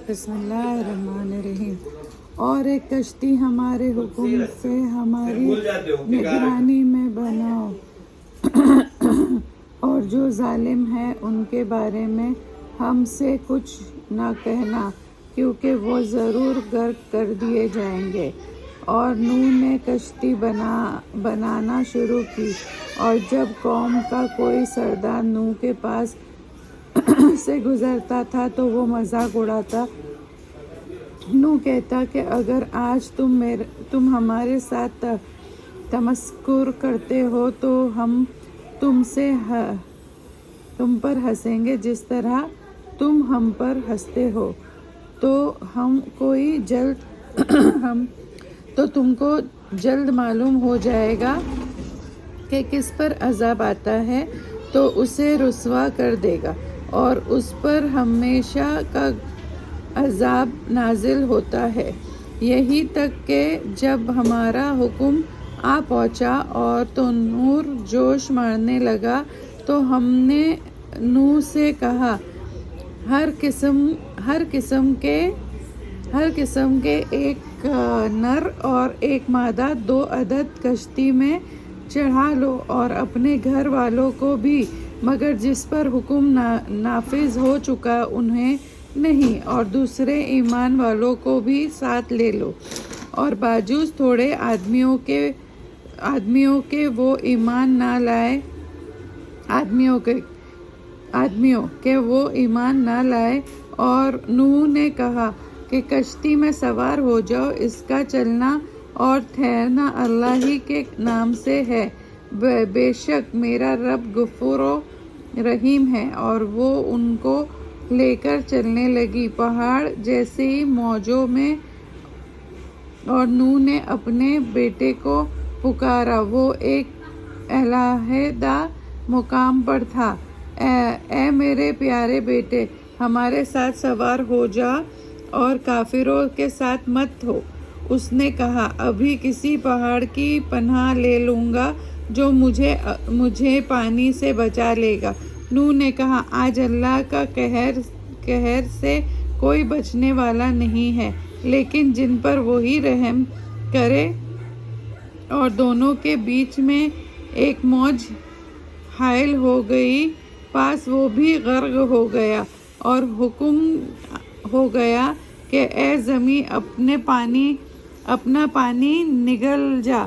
بسم اللہ الرحمن الرحیم۔ اور ایک کشتی ہمارے حکم سے ہماری نگرانی میں بناؤ، اور جو ظالم ہیں ان کے بارے میں ہم سے کچھ نہ کہنا، کیونکہ وہ ضرور غرق کر دیے جائیں گے۔ اور نوح نے کشتی بنانا شروع کی، اور جب قوم کا کوئی سردار نوح کے پاس سے گزرتا تھا تو وہ مذاق اڑاتا۔ نوح کہتا کہ اگر آج تم ہمارے ساتھ تمسخر کرتے ہو تو ہم تم پر ہنسیں گے جس طرح تم ہم پر ہنستے ہو، تو تم کو جلد معلوم ہو جائے گا کہ کس پر عذاب آتا ہے، تو اسے رسوا کر دے گا، اور اس پر ہمیشہ کا عذاب نازل ہوتا ہے، یہی تک کہ جب ہمارا حکم آ پہنچا اور تنور جوش مارنے لگا تو ہم نے نوح سے کہا، ہر قسم کے ایک نر اور ایک مادہ 2 عدد کشتی میں چڑھا لو، اور اپنے گھر والوں کو بھی، مگر جس پر حکم نافذ ہو چکا انہیں نہیں، اور دوسرے ایمان والوں کو بھی ساتھ لے لو، اور باوجود تھوڑے آدمیوں کے وہ ایمان نہ لائے۔ اور نوح نے کہا کہ کشتی میں سوار ہو جاؤ، اس کا چلنا اور ٹھہرنا اللہ ہی کے نام سے ہے، بے شک میرا رب غفور و رحیم ہے۔ اور وہ ان کو لے کر چلنے لگی پہاڑ جیسی موجوں میں، اور نوح نے اپنے بیٹے کو پکارا، وہ ایک علیحدہ مقام پر تھا، اے میرے پیارے بیٹے، ہمارے ساتھ سوار ہو جا اور کافروں کے ساتھ مت ہو۔ اس نے کہا، ابھی کسی پہاڑ کی پناہ لے لوں گا جو مجھے پانی سے بچا لے گا۔ نوح نے کہا، آج اللہ کا قہر سے کوئی بچنے والا نہیں ہے، لیکن جن پر وہی رحم کرے۔ اور دونوں کے بیچ میں ایک موج حائل ہو گئی، پس وہ بھی غرق ہو گیا، اور حکم ہو گیا کہ اے زمین اپنا پانی نگل جا،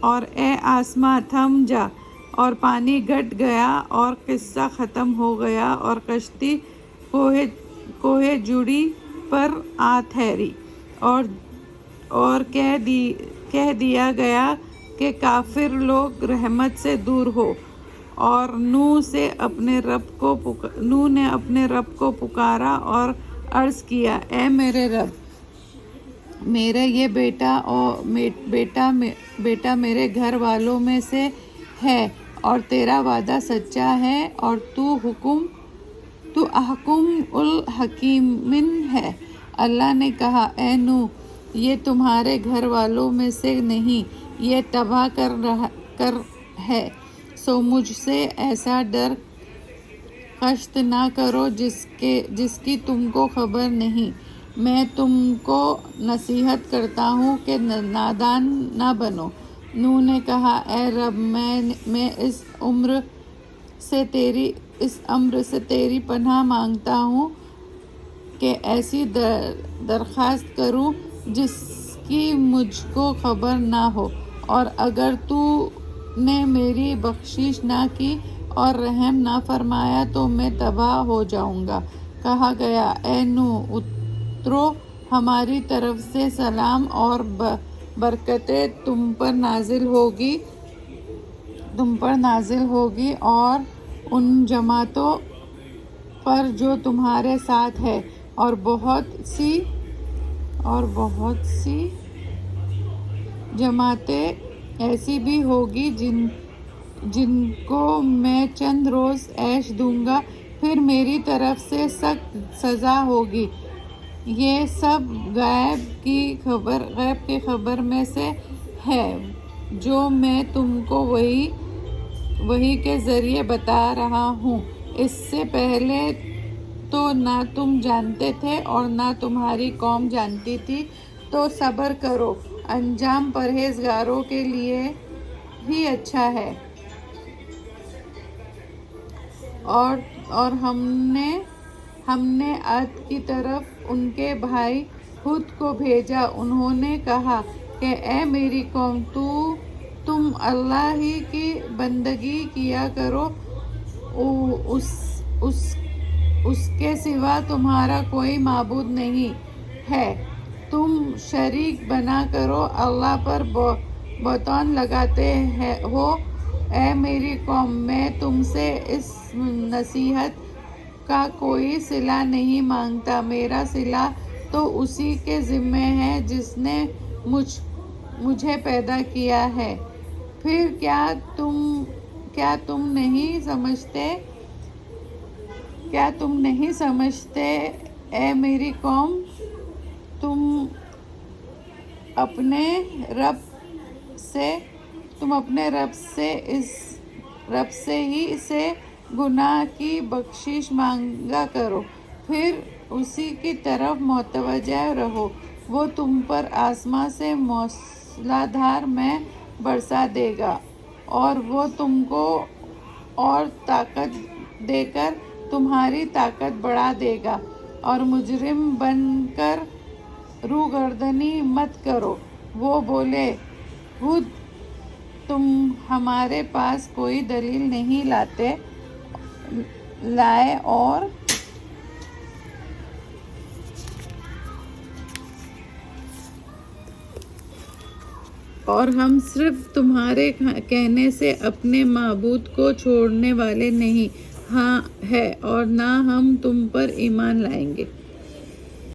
اور اے آسماں تھم جا، اور پانی گھٹ گیا اور قصہ ختم ہو گیا، اور کشتی کوہ جوڑی پر آ ٹھہری، اور کہہ دیا گیا کہ کافر لوگ رحمت سے دور ہو۔ اور نوح نے اپنے رب کو پکارا اور عرض کیا، اے میرے رب، میرا یہ بیٹا میرے گھر والوں میں سے ہے، اور تیرا وعدہ سچا ہے، اور تو احکم الحاکمین ہے۔ اللہ نے کہا، اے نوح، یہ تمہارے گھر والوں میں سے نہیں، یہ تباہ کر ہے، سو مجھ سے ایسا ڈر کشت نہ کرو جس کی تم کو خبر نہیں۔ میں تم کو نصیحت کرتا ہوں کہ نادان نہ بنو۔ نوح نے کہا، اے رب، میں اس امر سے تیری پناہ مانگتا ہوں کہ ایسی درخواست کروں جس کی مجھ کو خبر نہ ہو، اور اگر تو نے میری بخشش نہ کی اور رحم نہ فرمایا تو میں تباہ ہو جاؤں گا۔ کہا گیا، اے نوح، اترو، ہماری طرف سے سلام اور برکتیں تم پر نازل ہوگی اور ان جماعتوں پر جو تمہارے ساتھ ہے، اور بہت سی جماعتیں ایسی بھی ہوگی جن کو میں چند روز عیش دوں گا، پھر میری طرف سے سخت سزا ہوگی۔ یہ سب غیب کی خبر میں سے ہے جو میں تم کو وحی کے ذریعے بتا رہا ہوں۔ اس سے پہلے تو نہ تم جانتے تھے اور نہ تمہاری قوم جانتی تھی، تو صبر کرو، انجام پرہیزگاروں کے لیے ہی اچھا ہے۔ اور ہم نے عاد کی طرف ان کے بھائی ہود کو بھیجا، انہوں نے کہا کہ اے میری قوم، تم اللہ ہی کی بندگی کیا کرو، اس کے سوا تمہارا کوئی معبود نہیں ہے، تم شریک بنا کرو اللہ پر بہتان لگاتے ہو۔ اے میری قوم، میں تم سے اس نصیحت کا کوئی صلہ نہیں مانگتا، میرا صلہ تو اسی کے ذمہ ہے جس نے مجھے پیدا کیا ہے۔ پھر کیا تم نہیں سمجھتے اے میری قوم، تم اپنے رب سے ہی سے گناہ کی بخشش مانگا کرو، پھر اسی کی طرف متوجہ رہو، وہ تم پر آسمان سے موسلادھار میں برسا دے گا، اور وہ تم کو اور طاقت دے کر تمہاری طاقت بڑھا دے گا، اور مجرم بن کر روگردانی مت کرو۔ وہ بولے، ہود، تم ہمارے پاس کوئی دلیل نہیں لائے اور ہم صرف تمہارے کہنے سے اپنے معبود کو چھوڑنے والے نہیں ہے، اور نہ ہم تم پر ایمان لائیں گے۔